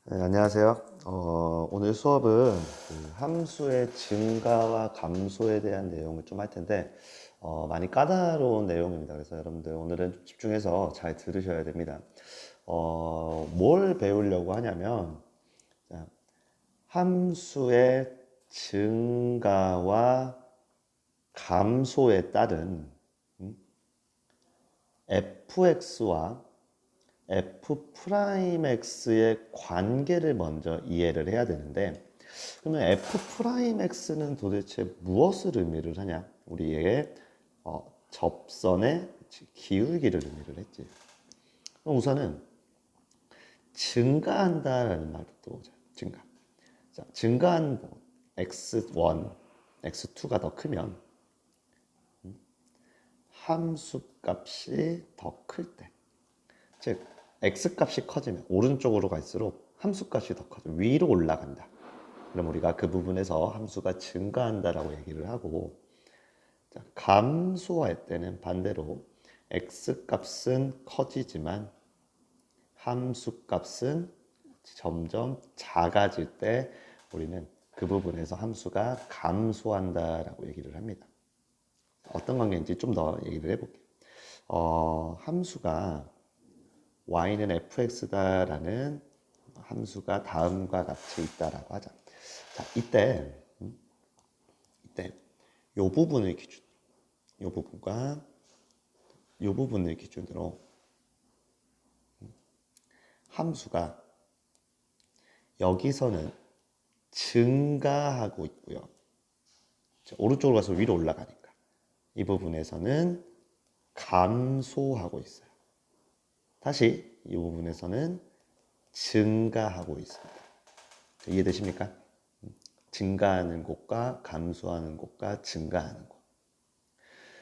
네, 안녕하세요. 오늘 수업은 함수의 증가와 감소에 대한 내용을 좀 할 텐데, 많이 까다로운 내용입니다. 그래서 여러분들 오늘은 좀 집중해서 잘 들으셔야 됩니다. 뭘 배우려고 하냐면, 자, 함수의 증가와 감소에 따른 fx와 f 프라임 x의 관계를 먼저 이해를 해야 되는데, 그러면 f 프라임 x는 도대체 무엇을 의미를 하냐? 우리에게 접선의 기울기를 의미를 했지. 그럼 우선은 증가한다라는 말도 또 보자. 증가. 자, 증가한 x1, x2가 더 크면 함수 값이 더 클 때, 즉 x 값이 커지면 오른쪽으로 갈수록 함수 값이 더 커져 위로 올라간다. 그럼 우리가 그 부분에서 함수가 증가한다라고 얘기를 하고, 자, 감소할 때는 반대로 x 값은 커지지만 함수 값은 점점 작아질 때 우리는 그 부분에서 함수가 감소한다라고 얘기를 합니다. 어떤 관계인지 좀 더 얘기를 해볼게요. 함수가 y는 fx다라는 함수가 다음과 같이 있다라고 하자. 자, 이때 요 부분을 기준, 요 부분과 요 부분을 기준으로 함수가 여기서는 증가하고 있고요. 오른쪽으로 가서 위로 올라가니까 이 부분에서는 감소하고 있어요. 다시 이 부분에서는 증가하고 있습니다. 이해되십니까? 증가하는 곳과 감소하는 곳과 증가하는 곳.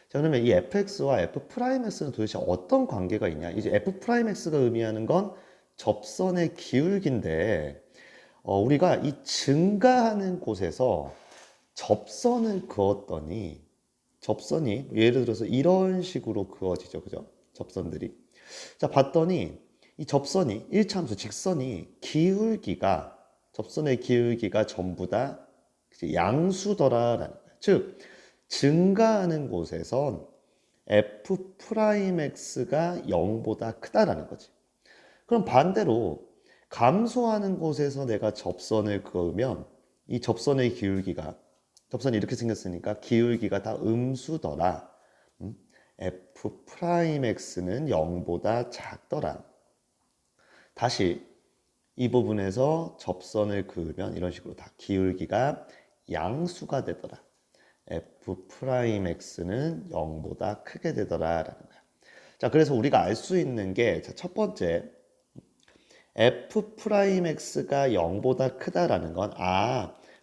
자, 그러면 이 fx와 f'x는 도대체 어떤 관계가 있냐? 이제 f'x가 의미하는 건 접선의 기울기인데, 우리가 이 증가하는 곳에서 접선을 그었더니, 접선이 예를 들어서 이런 식으로 그어지죠. 그죠? 접선들이. 자, 봤더니 이 접선이, 일차함수 직선이 기울기가, 접선의 기울기가 전부 다 양수더라라는 거예요. 즉, 증가하는 곳에선 f'x가 0보다 크다라는 거지. 그럼 반대로 감소하는 곳에서 내가 접선을 그으면 이 접선의 기울기가, 접선이 이렇게 생겼으니까 기울기가 다 음수더라. f'x는 0보다 작더라. 다시 이 부분에서 접선을 그으면 이런 식으로 다 기울기가 양수가 되더라. f'x는 0보다 크게 되더라라는 거야. 자, 그래서 우리가 알 수 있는 게 첫 번째, f'x가 0보다 크다라는 건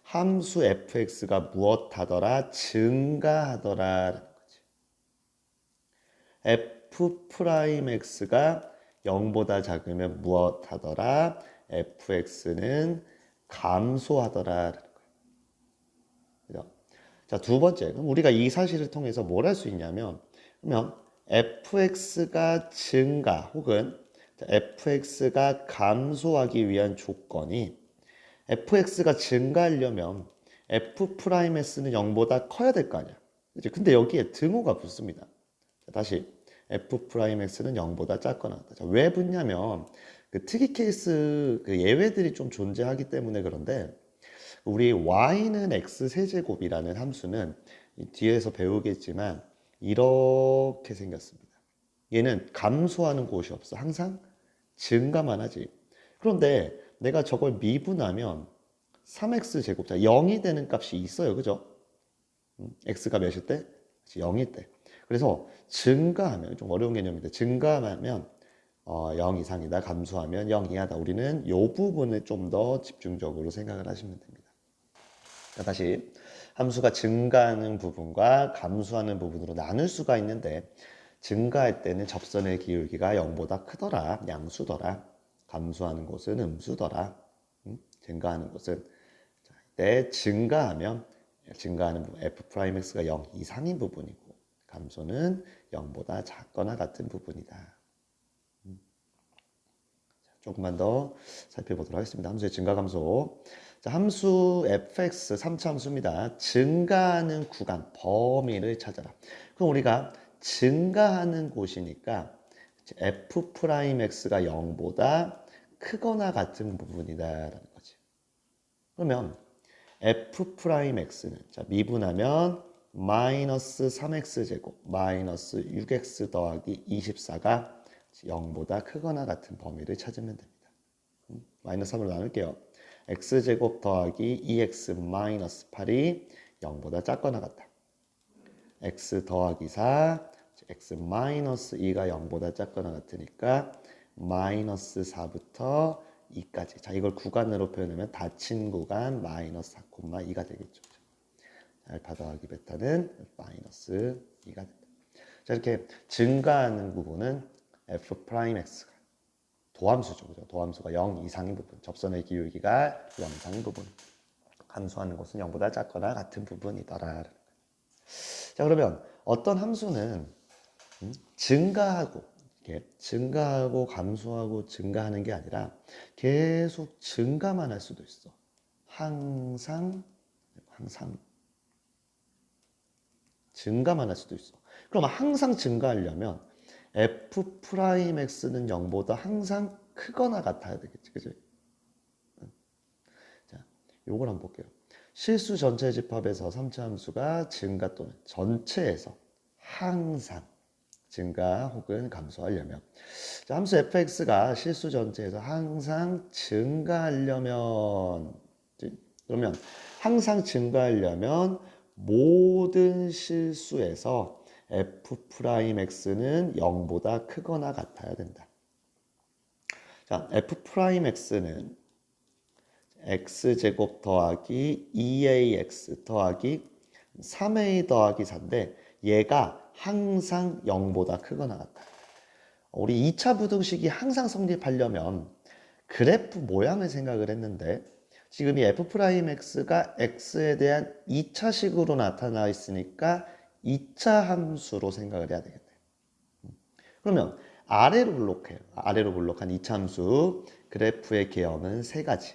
함수 fx가 무엇하더라? 증가하더라라는 거지. f'x가 0보다 작으면 무엇하더라? fx는 감소하더라라는 거예요. 자, 두 번째, 그럼 우리가 이 사실을 통해서 뭘 할 수 있냐면, 그러면 fx가 증가 혹은 fx가 감소하기 위한 조건이, fx가 증가하려면 f's는 0보다 커야 될 거 아니야. 그치? 근데 여기에 등호가 붙습니다. 자, 다시 f's는 0보다 작거나 같다. 자, 왜 붙냐면 그 특이 케이스, 그 예외들이 좀 존재하기 때문에 그런데, 우리 y는 x 세제곱이라는 함수는 뒤에서 배우겠지만 이렇게 생겼습니다. 얘는 감소하는 곳이 없어. 항상 증가만 하지. 그런데 내가 저걸 미분하면 3x 제곱, 자, 0이 되는 값이 있어요. 그죠? x가 몇일 때? 0일 때. 그래서 증가하면, 좀 어려운 개념인데, 증가하면 0 이상이다, 감소하면 0 이하다. 우리는 이 부분을 좀 더 집중적으로 생각을 하시면 됩니다. 다시 함수가 증가하는 부분과 감소하는 부분으로 나눌 수가 있는데, 증가할 때는 접선의 기울기가 0보다 크더라, 양수더라. 감소하는 곳은 음수더라. 증가하는 곳은, 때 증가하는 부분 f'x가 0 이상인 부분이고, 감소는 0보다 작거나 같은 부분이다. 조금만 더 살펴보도록 하겠습니다. 함수의 증가 감소. 자, 함수 fx 3차 함수입니다. 증가하는 구간, 범위를 찾아라. 그럼 우리가 증가하는 곳이니까 f'x가 0보다 크거나 같은 부분이다라는 거지. 그러면 f'x는 자, 미분하면 마이너스 3x제곱 마이너스 6x 더하기 24가 0보다 크거나 같은 범위를 찾으면 됩니다. 마이너스 3으로 나눌게요. x제곱 더하기 2x 마이너스 8이 0보다 작거나 같다. x 더하기 4, x 마이너스 2가 0보다 작거나 같으니까 마이너스 4부터 2까지. 자, 이걸 구간으로 표현하면 닫힌 구간 마이너스 4,2가 되겠죠. 알파 더하기 베타는 마이너스 2가 된다. 자, 이렇게 증가하는 부분은 f'x가 도함수죠. 그죠? 도함수가 0 이상인 부분. 접선의 기울기가 0 이상인 부분. 감소하는 것은 0보다 작거나 같은 부분이더라. 자, 그러면 어떤 함수는 증가하고 이렇게 증가하고 감소하고 증가하는 게 아니라 계속 증가만 할 수도 있어. 항상 증가만 할 수도 있어. 그럼 항상 증가하려면 f'x는 0보다 항상 크거나 같아야 되겠지. 그지? 자, 요걸 한번 볼게요. 실수 전체 집합에서 3차 함수가 증가 또는 전체에서 항상 증가 혹은 감소하려면 자, 함수 fx가 실수 전체에서 항상 증가하려면 그러면 항상 증가하려면 모든 실수에서 f'x는 0보다 크거나 같아야 된다. 자, f'x는 x제곱 더하기 2ax 더하기 3a 더하기 4인데 얘가 항상 0보다 크거나 같다. 우리 2차 부등식이 항상 성립하려면 그래프 모양을 생각을 했는데 지금 이 f'x가 x에 대한 2차식으로 나타나 있으니까 2차 함수로 생각을 해야 되겠네. 그러면 아래로 블록해요. 아래로 블록한 2차 함수 그래프의 개형은 세 가지.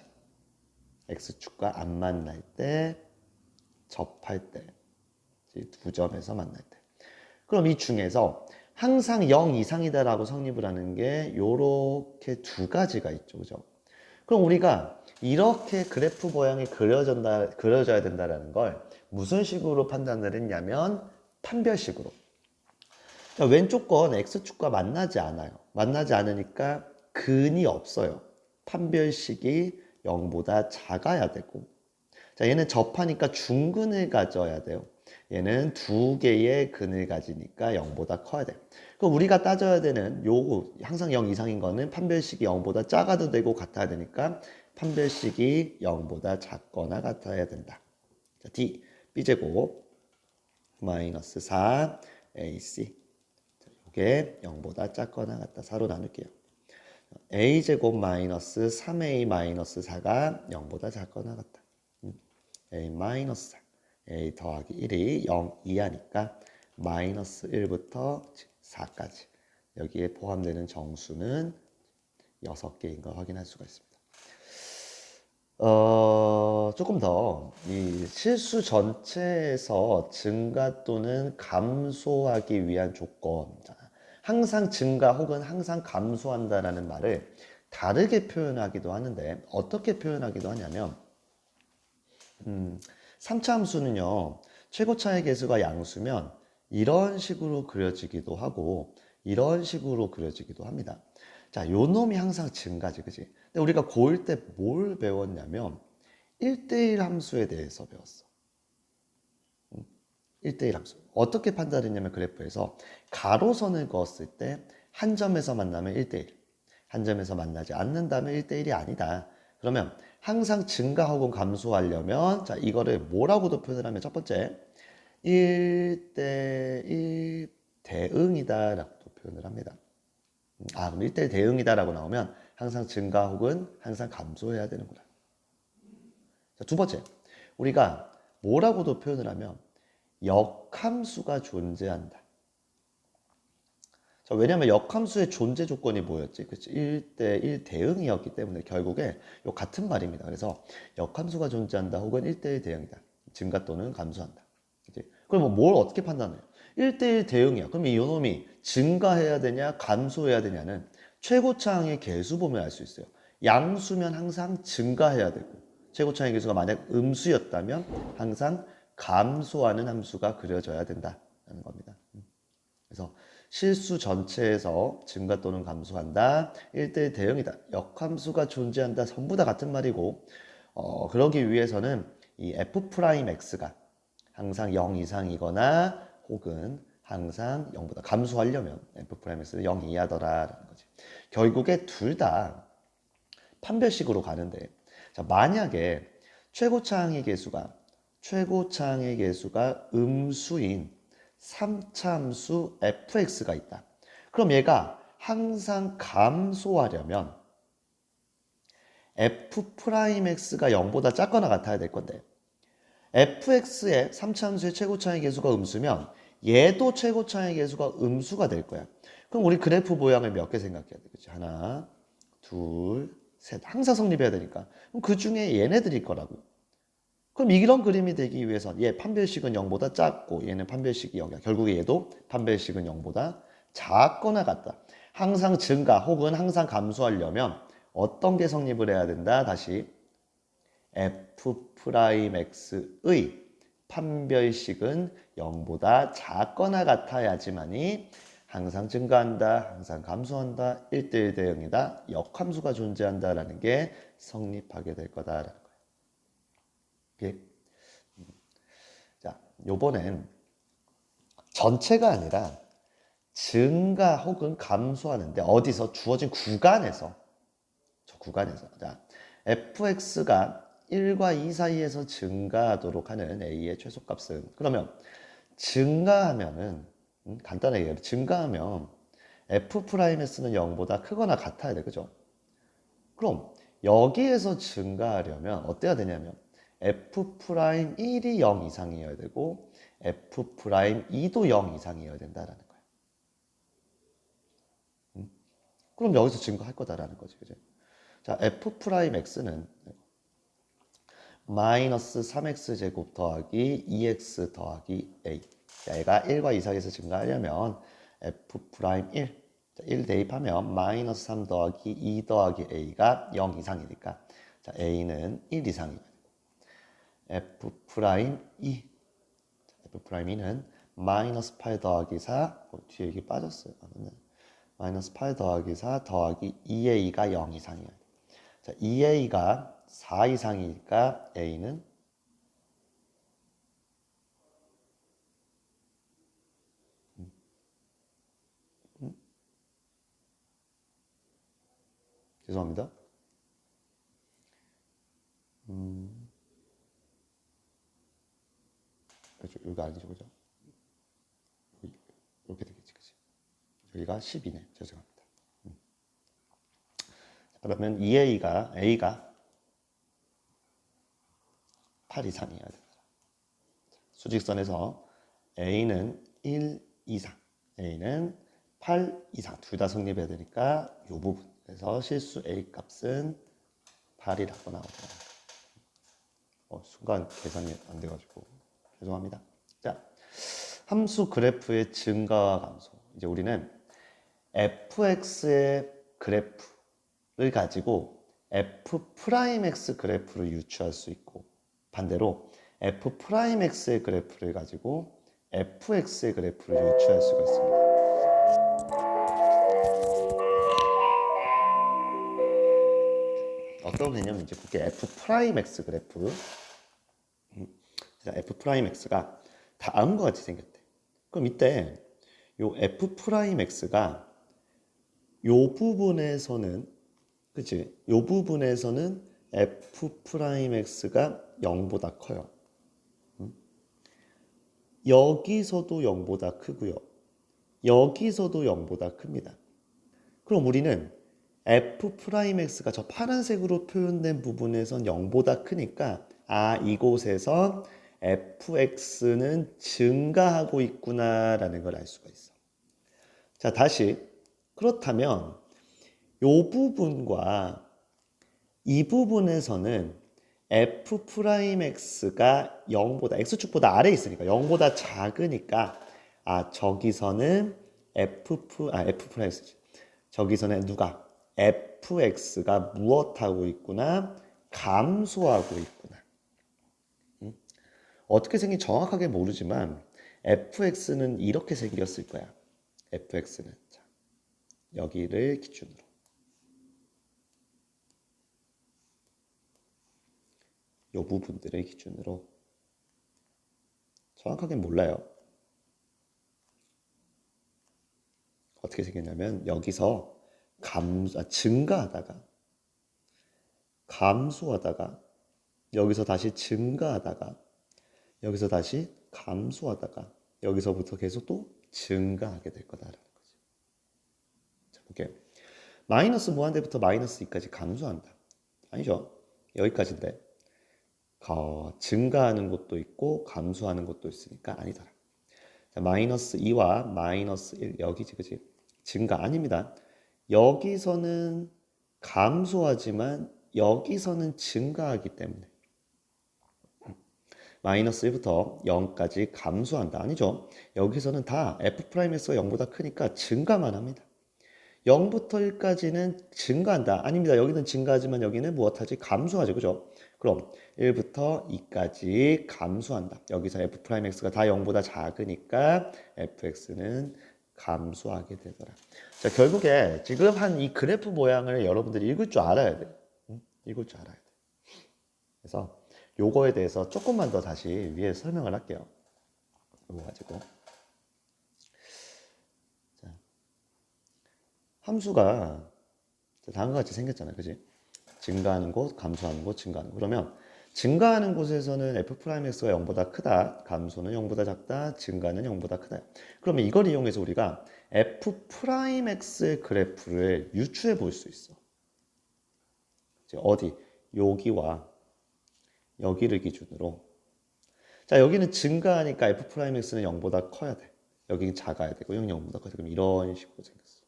x축과 안 만날 때, 접할 때, 두 점에서 만날 때. 그럼 이 중에서 항상 0 이상이다라고 성립을 하는 게 요렇게 두 가지가 있죠. 그죠? 그럼 우리가 이렇게 그래프 모양이 그려져야 된다는 걸 무슨 식으로 판단을 했냐면 판별식으로. 자, 왼쪽 건 x축과 만나지 않아요. 만나지 않으니까 근이 없어요. 판별식이 0보다 작아야 되고 자, 얘는 접하니까 중근을 가져야 돼요. 얘는 두 개의 근을 가지니까 0보다 커야 돼. 그럼 우리가 따져야 되는 요거 항상 0 이상인 거는 판별식이 0보다 작아도 되고 같아야 되니까 판별식이 0보다 작거나 같아야 된다. 자, D, B제곱 마이너스 4 AC 이게 0보다 작거나 같다. 4로 나눌게요. A제곱 마이너스 3A 마이너스 4가 0보다 작거나 같다. A 마이너스 4 A 더하기 1이 0 이하니까 마이너스 1부터 4까지 여기에 포함되는 정수는 6개인 걸 확인할 수가 있습니다. 조금 더 이 실수 전체에서 증가 또는 감소하기 위한 조건 항상 증가 혹은 항상 감소한다라는 말을 다르게 표현하기도 하는데 어떻게 표현하기도 하냐면 3차 함수는요 최고차의 개수가 양수면 이런 식으로 그려지기도 하고 이런 식으로 그려지기도 합니다. 자, 요 놈이 항상 증가지, 그지? 근데 우리가 고1 때 뭘 배웠냐면 1대1 함수에 대해서 배웠어. 1대1 함수. 어떻게 판단했냐면 그래프에서 가로선을 그었을 때 한 점에서 만나면 1대1. 한 점에서 만나지 않는다면 1대1이 아니다. 그러면 항상 증가 혹은 감소하려면 자, 이거를 뭐라고도 표현을 하면 첫 번째 1대1 대응이다 라고도 표현을 합니다. 그럼 1대1 대응이다 라고 나오면 항상 증가 혹은 항상 감소해야 되는구나. 자, 두 번째, 우리가 뭐라고도 표현을 하면 역함수가 존재한다. 자, 왜냐면 역함수의 존재 조건이 뭐였지? 그치? 1대1 대응이었기 때문에 결국에 요 같은 말입니다. 그래서 역함수가 존재한다 혹은 1대1 대응이다. 증가 또는 감소한다. 그치? 그럼 뭘 어떻게 판단해요? 1대1 대응이야. 그럼 이 요놈이 증가해야 되냐 감소해야 되냐는 최고차항의 개수 보면 알 수 있어요. 양수면 항상 증가해야 되고 최고차항의 개수가 만약 음수였다면 항상 감소하는 함수가 그려져야 된다는 겁니다. 그래서 실수 전체에서 증가 또는 감소한다. 1대1 대응이다. 역함수가 존재한다. 전부 다 같은 말이고 그러기 위해서는 이 f'x가 항상 0 이상이거나 혹은 항상 0보다 감소하려면 f'x는 0 이하더라라는 거지. 결국에 둘 다 판별식으로 가는데 자, 만약에 최고차항의 개수가 음수인 3차함수 fx가 있다. 그럼 얘가 항상 감소하려면 f'x가 0보다 작거나 같아야 될 건데 fx의 3차함수의 최고차항의 개수가 음수면 얘도 최고차항의 개수가 음수가 될 거야. 그럼 우리 그래프 모양을 몇 개 생각해야 돼. 그치? 하나, 둘, 셋. 항상 성립해야 되니까. 그럼 그 중에 얘네들일 거라고. 그럼 이런 그림이 되기 위해선 얘 판별식은 0보다 작고 얘는 판별식이 0이야. 결국에 얘도 판별식은 0보다 작거나 같다. 항상 증가 혹은 항상 감소하려면 어떤 게 성립을 해야 된다? 다시 f'x의 판별식은 0보다 작거나 같아야지만이 항상 증가한다, 항상 감소한다, 1대1 대응이다, 역함수가 존재한다라는 게 성립하게 될 거다라는 거예요. 오케이? 자, 요번엔 전체가 아니라 증가 혹은 감소하는데 어디서 주어진 구간에서 자, fx가 1과 2 사이에서 증가하도록 하는 a의 최소값은 그러면 증가하면은 간단하게 얘기해 증가하면 f's는 0보다 크거나 같아야 돼. 그죠? 그럼 여기에서 증가하려면 어때야 되냐면 f'1이 0 이상이어야 되고 f'2도 0 이상이어야 된다라는 거야. 그럼 여기서 증가할 거다라는 거지. 그죠? 자, f'x는 마이너스 3x 제곱 더하기 2x 더하기 a. 자, 얘가 1과 2 사이에서 증가하려면 f'1, 1 대입하면 마이너스 3 더하기 2 더하기 a가 0 이상이니까 자, a는 1 이상이 되고 f'E는 마이너스 8 더하기 4 뒤에 이게 빠졌어요. 마이너스 8 더하기 4 더하기 2a가 0 이상이에요. 자, 2a가 4 이상이니까 a는 죄송합니다. 여기가 아니죠, 그죠? 이렇게 되겠지, 그지? 여기가 10이네, 죄송합니다. 그러면 2a가 8 이상이어야 된다. 수직선에서 a는 1 이상, a는 8 이상 둘 다 성립해야 되니까 이 부분. 그래서 실수 a 값은 8이라고 나오더라. 순간 계산이 안 돼가지고 죄송합니다. 자, 함수 그래프의 증가와 감소. 이제 우리는 fx의 그래프를 가지고 f'x 그래프를 유추할 수 있고 반대로 f'x의 그래프를 가지고 fx의 그래프를 유추할 수가 있습니다. 어떤 개념인지 볼게요. f'x 그래프. f'x가 다음과 같이 생겼대. 그럼 이때 요 f'x가 요 부분에서는 그치? 요 부분에서는 f'x가 0보다 커요. 여기서도 0보다 크고요. 여기서도 0보다 큽니다. 그럼 우리는 f'x가 저 파란색으로 표현된 부분에선 0보다 크니까 이곳에선 fx는 증가하고 있구나라는 걸 알 수가 있어. 자, 다시. 그렇다면 이 부분과 이 부분에서는 f 프라임 x가 0보다 x축보다 아래에 있으니까 0보다 작으니까 저기서는 f 프라임 x지. 저기서는 누가 fx가 무엇하고 있구나? 감소하고 있구나. 어떻게 생긴 정확하게 모르지만 fx는 이렇게 생겼을 거야. fx는 자, 여기를 기준으로 이 부분들을 기준으로 정확하게 몰라요. 어떻게 생겼냐면 여기서 증가하다가 감소하다가 여기서 다시 증가하다가 여기서 다시 감소하다가 여기서부터 계속 또 증가하게 될 거다라는 거죠. 자, 볼게요. 마이너스 무한대부터 마이너스 2까지 감소한다. 아니죠. 여기까지인데 증가하는 곳도 있고 감소하는 곳도 있으니까 아니더라. 자, 마이너스 2와 마이너스 1 여기지 그지? 증가 아닙니다. 여기서는 감소하지만 여기서는 증가하기 때문에 마이너스 1부터 0까지 감소한다. 아니죠. 여기서는 다 f'x가 0보다 크니까 증가만 합니다. 0부터 1까지는 증가한다. 아닙니다. 여기는 증가하지만 여기는 무엇하지? 감소하죠. 그죠? 그럼 1부터 2까지 감소한다. 여기서 f'x가 다 0보다 작으니까 fx는 감소하게 되더라. 자, 결국에 지금 한 이 그래프 모양을 여러분들이 읽을 줄 알아야 돼. 읽을 줄 알아야 돼. 그래서 요거에 대해서 조금만 더 다시 위에 설명을 할게요. 이거 가지고. 자, 함수가 다음과 같이 생겼잖아요. 그지? 증가하는 곳, 감소하는 곳, 증가하는 곳. 그러면 증가하는 곳에서는 f'x가 0보다 크다. 감소는 0보다 작다. 증가는 0보다 크다. 그러면 이걸 이용해서 우리가 f'x의 그래프를 유추해 볼 수 있어. 어디? 여기와 여기를 기준으로. 자, 여기는 증가하니까 f'x는 0보다 커야 돼. 여기는 작아야 되고, 0보다 커야 돼. 그럼 이런 식으로 생겼어.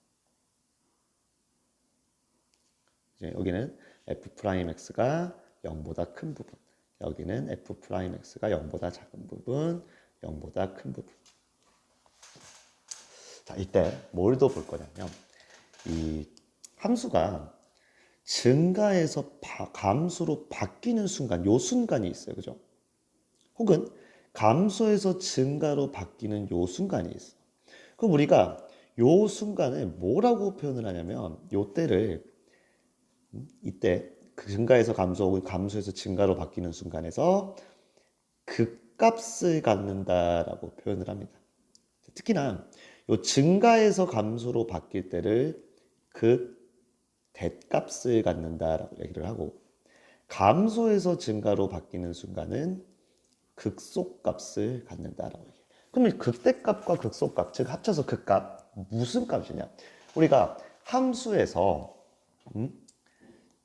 이제 여기는 f'x가 0보다 큰 부분. 여기는 f'x가 0보다 작은 부분, 0보다 큰 부분. 자, 이때 뭘 더 볼 거냐면, 이 함수가 증가해서 감소로 바뀌는 순간, 요 순간이 있어요. 그죠? 혹은 감소해서 증가로 바뀌는 요 순간이 있어. 그럼 우리가 요 순간을 뭐라고 표현을 하냐면, 요 때를 이때 그 증가해서 감소하고 감소해서 증가로 바뀌는 순간에서 극값을 갖는다라고 표현을 합니다. 특히나 요 증가해서 감소로 바뀔 때를 대값을 갖는다라고 얘기를 하고, 감소해서 증가로 바뀌는 순간은 극소값을 갖는다라고 얘기해요. 그러면 극대값과 극소값, 즉 합쳐서 극값, 무슨 값이냐? 우리가 함수에서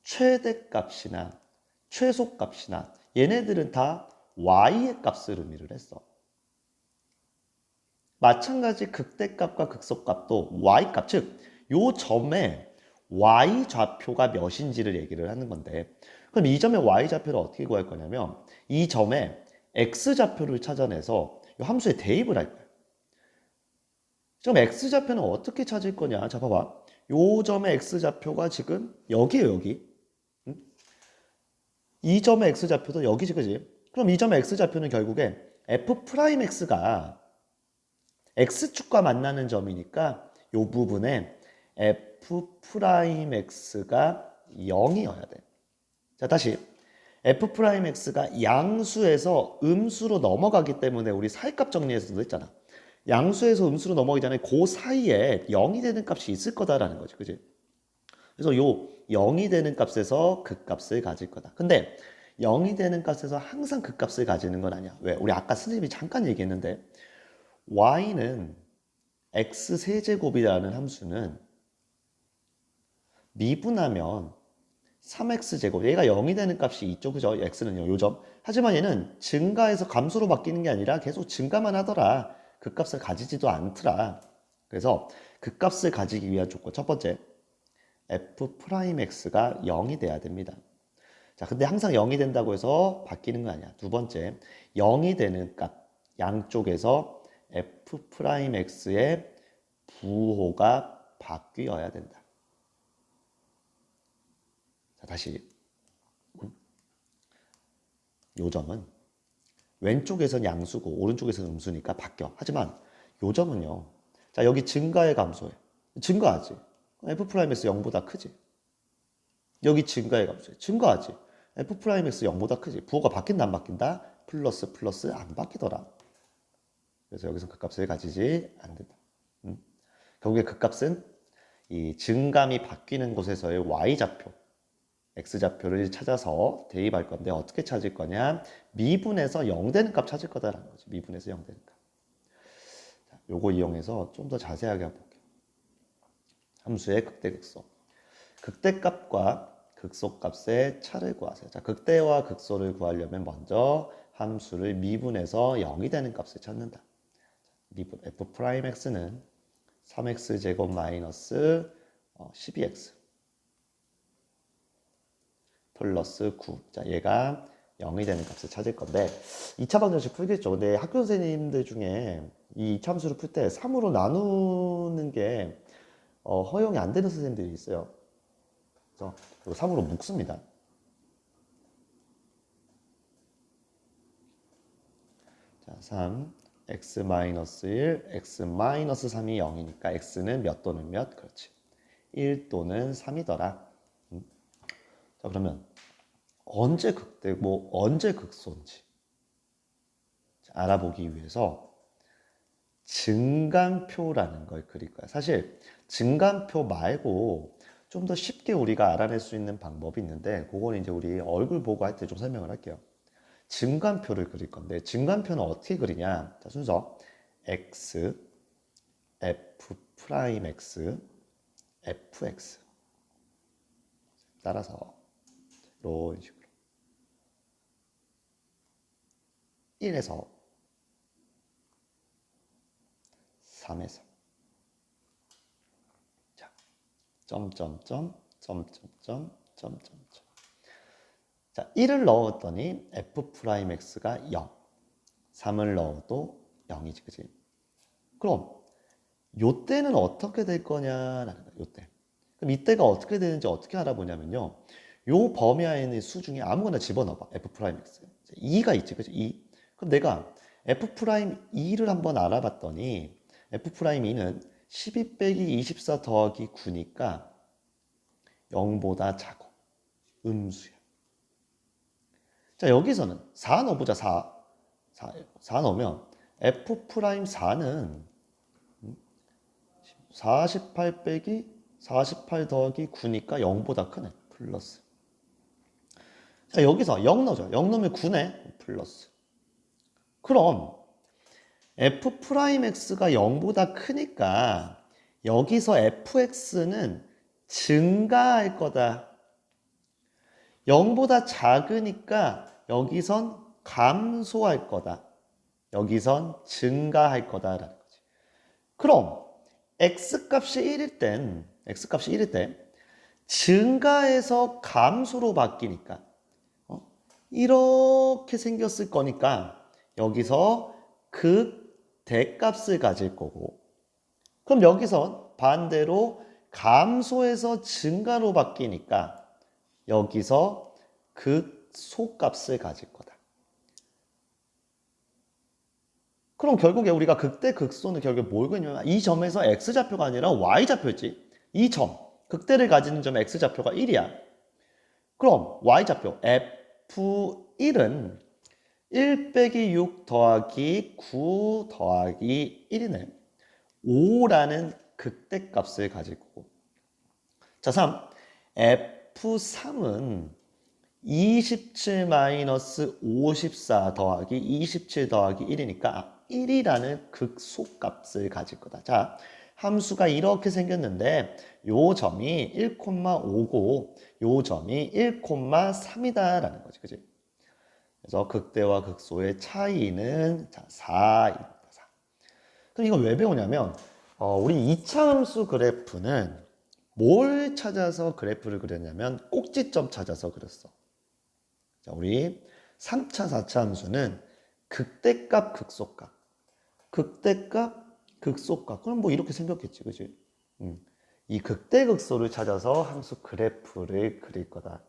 최대값이나 최소값이나 얘네들은 다 y의 값을 의미를 했어. 마찬가지 극대값과 극소값도 y값, 즉 요 점에 y 좌표가 몇인지를 얘기를 하는 건데, 그럼 이 점의 y 좌표를 어떻게 구할 거냐면 이 점에 x 좌표를 찾아내서 이 함수에 대입을 할 거예요. 그럼 x 좌표는 어떻게 찾을 거냐? 자, 봐봐. 요 점의 x 좌표가 지금 여기에요, 여기. 이 점의 x 좌표도 여기지, 그지? 그럼 이 점의 x 좌표는 결국에 f'x가 x축과 만나는 점이니까 이 부분에 f'x가 0이어야 돼. 자, 다시 f'x가 양수에서 음수로 넘어가기 때문에 우리 사이값 정리에서도 했잖아. 양수에서 음수로 넘어가기 전에 그 사이에 0이 되는 값이 있을 거다라는 거지, 그지? 그래서 요 0이 되는 값에서 극값을 가질 거다. 근데 0이 되는 값에서 항상 극값을 가지는 건 아니야. 왜? 우리 아까 선생님이 잠깐 얘기했는데 y는 x 세제곱이라는 함수는 미분하면 3x제곱, 얘가 0이 되는 값이 있죠, 그죠? x는요, 요점. 하지만 얘는 증가해서 감소로 바뀌는 게 아니라 계속 증가만 하더라. 그 값을 가지지도 않더라. 그래서 극값을 가지기 위한 조건 첫 번째, f'x가 0이 돼야 됩니다. 자, 근데 항상 0이 된다고 해서 바뀌는 거 아니야. 두 번째, 0이 되는 값 양쪽에서 f'x의 부호가 바뀌어야 된다. 자, 다시 요 점은 왼쪽에선 양수고 오른쪽에서는 음수니까 바뀌어. 하지만 요 점은요. 자, 여기 증가의 감소해. 증가하지. f'x 0보다 크지. 여기 증가의 감소해. 증가하지. f'x 0보다 크지. 부호가 바뀐다 안 바뀐다? 플러스 플러스 안 바뀌더라. 그래서 여기서 극값을 가지지 않는다. 결국에 극값은 이 증감이 바뀌는 곳에서의 y좌표, x좌표를 찾아서 대입할 건데 어떻게 찾을 거냐? 미분에서 0 되는 값 찾을 거다라는 거지. 미분에서 0 되는 값. 자, 요거 이용해서 좀 더 자세하게 해볼게요. 함수의 극대 극소. 극대값과 극소값의 차를 구하세요. 자, 극대와 극소를 구하려면 먼저 함수를 미분해서 0이 되는 값을 찾는다. 미분 f'x는 3x제곱 마이너스 12x 플러스 9. 자, 얘가 0이 되는 값을 찾을 건데 2차 방정식 풀겠죠. 근데 학교 선생님들 중에 이 2차 함수를 풀 때 3으로 나누는 게 허용이 안 되는 선생님들이 있어요. 그래서 3으로 묶습니다. 자, 3 x-1 x-3이 0이니까 x는 몇 또는 몇? 그렇지. 1 또는 3이더라. 자, 그러면 언제 극대고 언제 극소인지 알아보기 위해서 증감표라는 걸 그릴 거야. 사실 증감표 말고 좀 더 쉽게 우리가 알아낼 수 있는 방법이 있는데 그건 이제 우리 얼굴 보고 할 때 좀 설명을 할게요. 증감표를 그릴 건데 증감표는 어떻게 그리냐? 자, 순서 x, f'x, fx 따라서 이런 식으로 1에서 3에서 자, 점점점 점점점 점점점 자, 1을 넣었더니 f'x가 0 3을 넣어도 0이지, 그치? 그럼 요때는 어떻게 될 거냐라는 거야, 요때. 그럼 이때가 어떻게 되는지 어떻게 알아보냐면요. 요 범위 안에 있는 수 중에 아무거나 집어넣어봐. f'x. 2가 있지, 그치? 2. 그럼 내가 f'2를 한번 알아봤더니 f'2는 12 빼기 24 더하기 9니까 0보다 작고 음수야. 자, 여기서는 4 넣어보자. 4 넣으면 f'4는 48 빼기 48 더하기 9니까 0보다 크네. 플러스. 자, 여기서 0 넣어줘. 0 넣으면 9네. 플러스. 그럼 f'x가 0보다 크니까 여기서 fx는 증가할 거다. 0보다 작으니까 여기선 감소할 거다. 여기선 증가할 거다라는 거지. 그럼 x값이 1일 때 증가해서 감소로 바뀌니까 이렇게 생겼을 거니까 여기서 극대값을 가질 거고 그럼 여기선 반대로 감소해서 증가로 바뀌니까 여기서 극소값을 가질 거다. 그럼 결국에 우리가 극대 극소는 결국에 뭘 그리냐면 이 점에서 x좌표가 아니라 y좌표지. 이 점, 극대를 가지는 점 x좌표가 1이야. 그럼 y좌표 f1은 1 빼기 6 더하기 9 더하기 1이네. 5라는 극대값을 가질 거고. 자, 3. F3은 27 마이너스 54 더하기 27 더하기 1이니까 1이라는 극소값을 가질 거다. 자, 함수가 이렇게 생겼는데 요 점이 1,5고 요 점이 1,3이다라는 거지. 그치? 그래서 극대와 극소의 차이는 자, 4입니다. 4. 그럼 이걸 왜 배우냐면 우리 이차함수 그래프는 뭘 찾아서 그래프를 그렸냐면 꼭지점 찾아서 그렸어. 자, 우리 3차, 4차 함수는 극대값, 극소값. 극대값, 극소값. 그럼 뭐 이렇게 생겼겠지, 그지? 이 극대극소를 찾아서 함수 그래프를 그릴 거다.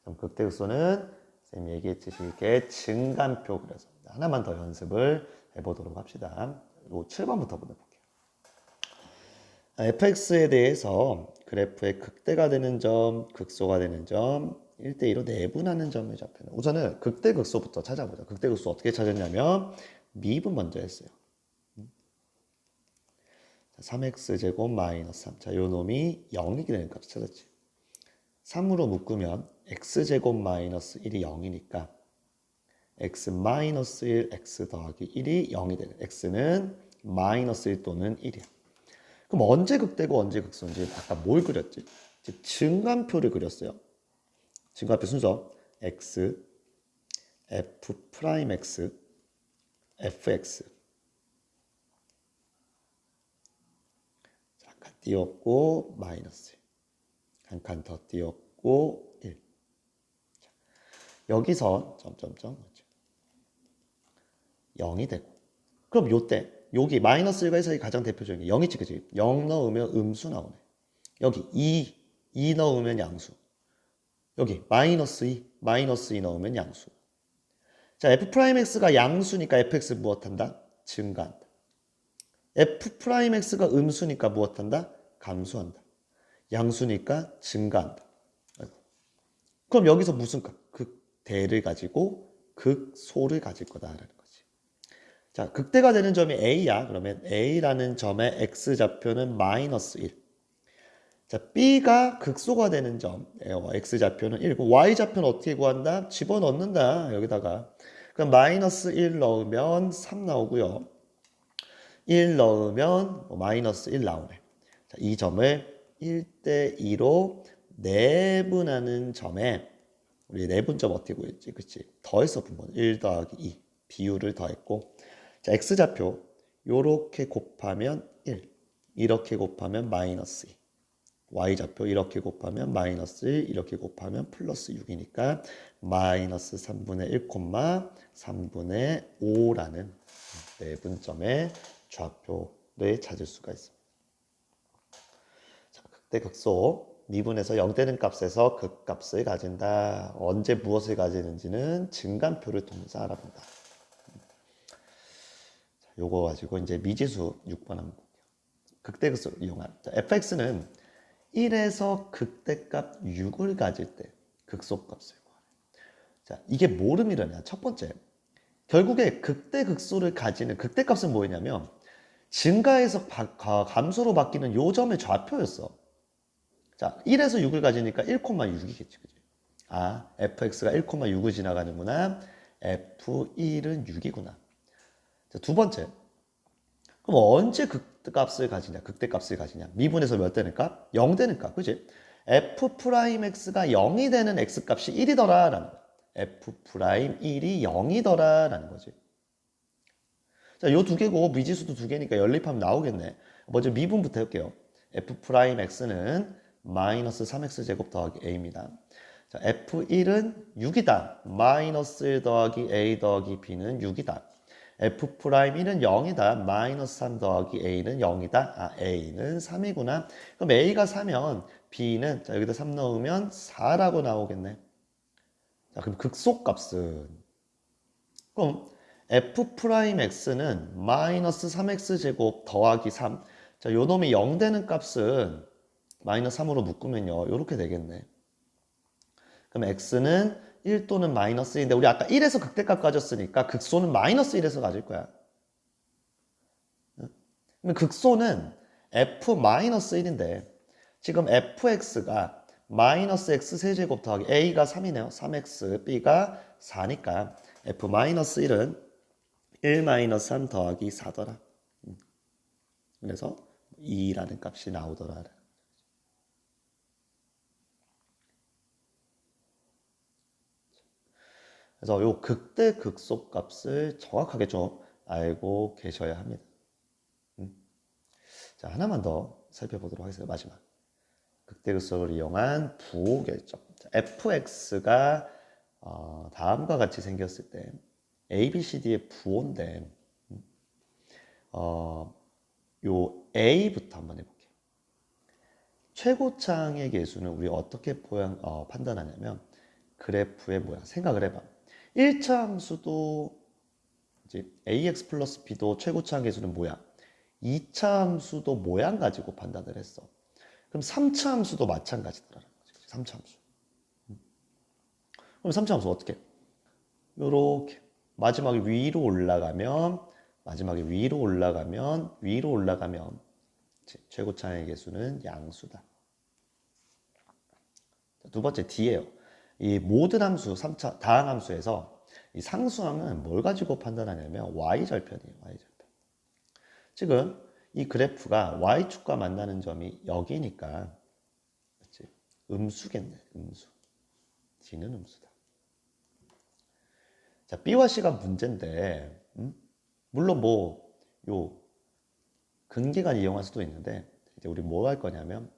그럼 극대극소는 선생님이 얘기했듯이 이렇게 증간표 그려서 하나만 더 연습을 해보도록 합시다. 요 7번부터 보내볼게요. fx에 대해서 그래프의 극대가 되는 점, 극소가 되는 점, 1대2로 내분하는 점을 잡혀는. 우선은 극대극소부터 찾아보자. 극대극소 어떻게 찾았냐면 미분 먼저 했어요. 3x제곱 마이너스 3. 자, 요 놈이 0이 되는 값 찾았지. 3으로 묶으면 x제곱 마이너스 1이 0이니까 x 마이너스 1, x 더하기 1이 0이 되는. x는 마이너스 1 또는 1이야. 그럼 언제 극대고 언제 극소인지 아까 뭘 그렸지? 즉 증간표를 그렸어요. 증간표 순서 x, f 프라임 x, fx. 잠깐 띄웠고 마이너스 1. 한 칸 더 띄웠고 1. 자, 여기서 점점점 0이 되고. 그럼 요때 여기 마이너스 1과 1사이 가장 대표적인 게 0이지, 그지? 0 넣으면 음수 나오네. 여기 2 넣으면 양수. 여기 마이너스 2 넣으면 양수. 자, f'x가 양수니까 fx 무엇한다? 증가한다. f'x가 음수니까 무엇한다? 감소한다. 양수니까 증가한다. 그럼 여기서 무슨 값? 극대를 가지고 극소를 가질 거다라는 거지. 자, 극대가 되는 점이 a야. 그러면 a라는 점의 x좌표는 마이너스 1. 자, b가 극소가 되는 점, x좌표는 1고 y좌표는 어떻게 구한다? 집어넣는다. 여기다가. 그럼 마이너스 1 넣으면 3 나오고요. 1 넣으면 마이너스 1 나오네. 자, 이 점을 1대2로 내분하는 점에 우리 내분점 어떻게 구했지? 그치? 더해서 분모는 1 더하기 2 비율을 더했고, 자, x좌표 요렇게 곱하면 1, 이렇게 곱하면 마이너스 2, y좌표 이렇게 곱하면 마이너스 1, 이렇게 곱하면 플러스 6이니까 마이너스 3분의 1, 3분의 5라는 내분점의 좌표를 찾을 수가 있습니다. 자, 극대 극소 미분에서 0되는 값에서 극값을 가진다. 언제 무엇을 가지는지는 증간표를 통해서 알아본다. 자, 요거 가지고 이제 미지수 6번 한번 볼게요. 극대 극소를 이용한. 자, fx는 1에서 극대값 6을 가질 때 극소값을 구하래. 자, 이게 뭐를 의미하냐? 첫 번째, 결국에 극대 극소를 가지는 극대값은 뭐였냐면 증가에서 감소로 바뀌는 요 점의 좌표였어. 자, 1에서 6을 가지니까 1,6이겠지, 그지? 아, fx가 1,6을 지나가는구나. f1은 6이구나. 자, 두 번째, 그럼 언제 극값을 가지냐? 극대값을 가지냐? 미분에서 몇 되는 값? 0 되는 값, 그지? f'x가 0이 되는 x값이 1이더라 라는 거야. f'1이 0이더라 라는 거지. 자, 요 두 개고 미지수도 두 개니까 연립하면 나오겠네. 먼저 미분부터 할게요. f'x는 마이너스 3x제곱 더하기 a입니다. 자, f1은 6이다. 마이너스 1 더하기 a 더하기 b는 6이다. f'1은 0이다. 마이너스 3 더하기 a는 0이다. 아, a는 3이구나. 그럼 a가 4면 b는, 자, 여기다 3 넣으면 4라고 나오겠네. 자, 그럼 극소값은, 그럼 f'x는 마이너스 3x제곱 더하기 3. 자, 요 놈이 0 되는 값은 마이너스 3으로 묶으면요, 요렇게 되겠네. 그럼 x는 1 또는 마이너스 1인데 우리 아까 1에서 극대값 가졌으니까 극소는 마이너스 1에서 가질 거야. 그럼 극소는 f-1인데 지금 fx가 마이너스 x 세제곱 더하기 a가 3이네요. 3x, b가 4니까 f-1은 1-3 더하기 4더라. 그래서 2라는 값이 나오더라. 그래서 요 극대 극소 값을 정확하게 좀 알고 계셔야 합니다. 자, 하나만 더 살펴보도록 하겠습니다. 마지막. 극대극소를 이용한 부호 결정. fx가 다음과 같이 생겼을 때 a, b, c, d의 부호인데 요 a부터 한번 해볼게요. 최고창의 계수는 우리 어떻게 판단하냐면 그래프의 모양 생각을 해봐. 1차 함수도 이제 ax 플러스 b도 최고창 계수는 모양. 2차 함수도 모양 가지고 판단을 했어. 그럼 3차 함수도 마찬가지더라는 거지. 3차 함수. 그럼 3차 함수 어떻게? 요렇게 마지막에 위로 올라가면 최고차의 개수는 양수다. 두 번째 D예요. 이 모든 함수 3차 다항 함수에서 이 상수항은 뭘 가지고 판단하냐면 y절편이에요. y절편. 지금 이 그래프가 y축과 만나는 점이 여기니까 그렇지? 음수겠네. 음수. D는 음수다. 자, B와 C가 문제인데 물론 요 근계간 이용할 수도 있는데 이제 우리 뭐 할 거냐면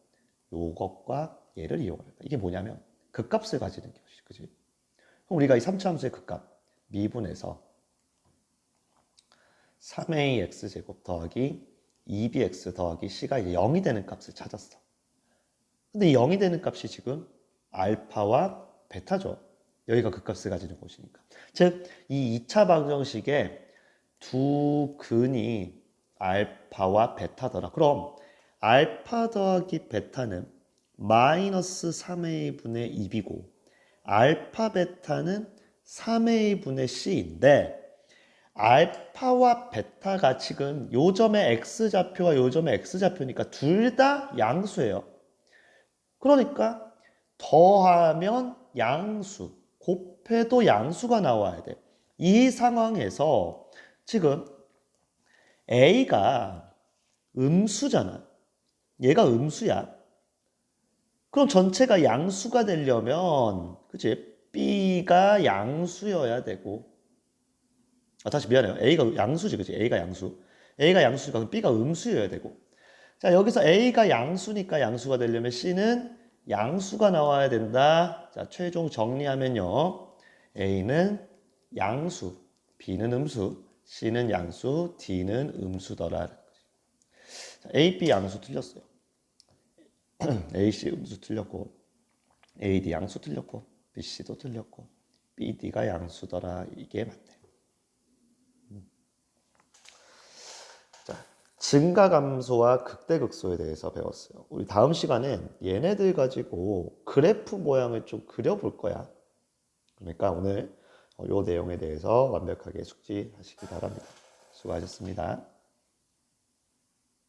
요것과 얘를 이용할 거야. 이게 뭐냐면 극값을 가지는 것이 그지? 그럼 우리가 이 3차 함수의 극값 미분해서 3ax 제곱 더하기 2bx 더하기 c가 이제 0이 되는 값을 찾았어. 근데 이 0이 되는 값이 지금 알파와 베타죠. 여기가 극값을 가지는 곳이니까. 즉, 이 2차 방정식의 두 근이 알파와 베타더라. 그럼 알파 더하기 베타는 마이너스 3a분의 2이고 알파 베타는 3a분의 c인데 알파와 베타가 지금 요 점의 x좌표와 요 점의 x좌표니까 둘 다 양수예요. 그러니까 더하면 양수, 곱해도 양수가 나와야 돼. 이 상황에서 지금 A가 음수잖아. 얘가 음수야. 그럼 전체가 양수가 되려면, 그치? B가 양수여야 되고. 다시 미안해요. A가 양수지, 그치? A가 양수. A가 양수니까 그럼 B가 음수여야 되고. 자, 여기서 A가 양수니까 양수가 되려면 C는 양수가 나와야 된다. 자, 최종 정리하면요. A는 양수, B는 음수, C는 양수, D는 음수더라. 자, A, B 양수 틀렸어요. A, C 음수 틀렸고, A, D 양수 틀렸고, B, C도 틀렸고, B, D가 양수더라. 이게 맞네. 자, 증가감소와 극대극소에 대해서 배웠어요. 우리 다음 시간엔 얘네들 가지고 그래프 모양을 좀 그려볼 거야. 그러니까 오늘 이 내용에 대해서 완벽하게 숙지하시기 바랍니다. 수고하셨습니다.